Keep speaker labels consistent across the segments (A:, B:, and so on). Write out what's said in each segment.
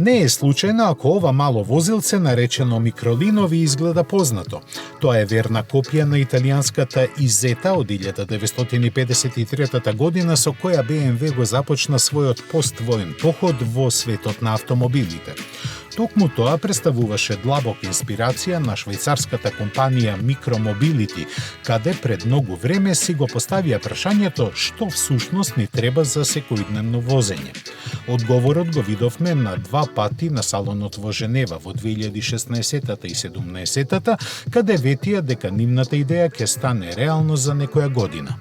A: Не е случајно ако ова мало возилце, наречено микролино, ви изгледа познато. Тоа е верна копија на италијанската Изета од 1953 година, со која BMW го започна својот поствоен поход во светот на автомобилите. Токму тоа представуваше длабока инспирација на швајцарската компанија Micromobility, каде пред многу време си го поставија прашањето што всушност ни треба за секојдневно возење. Одговорот го видовме на два пати на салонот во Женева во 2016 и 2017, каде ветија дека нивната идеја ќе стане реално за некоја година.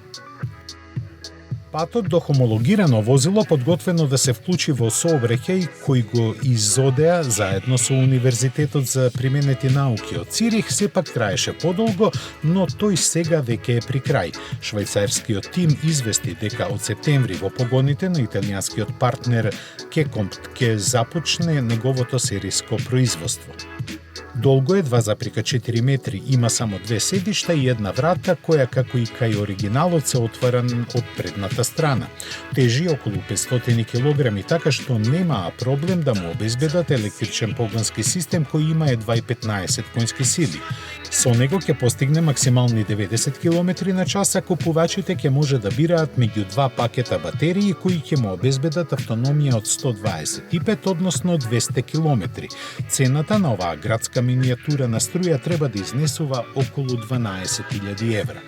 A: Патот до хомологирано возило подготвено да се вклучи во сообраќај кој го изодеа заедно со Универзитетот за применети науки од Цирих сепак траеше подолго, но тој сега веќе е при крај. Швајцарскиот тим извести дека од септември во погоните на италијанскиот партнер Кекомпт ќе започне неговото сериско производство. Долго е 2,4 метри, има само две седишта и една вратка, која како и кај оригиналот се отвара од предната страна. Тежи околу 500 кг, така што немаа проблем да му обезбедат електричен погонски систем кој има едва и 15 конски сили. Со него ќе постигне максимални 90 км на час, а купувачите ќе може да бираат меѓу два пакета батерии кои ќе му обезбедат автономија од 125, односно 200 км. Цената на оваа градска минијатура на струја треба да изнесува околу 12.000 евра.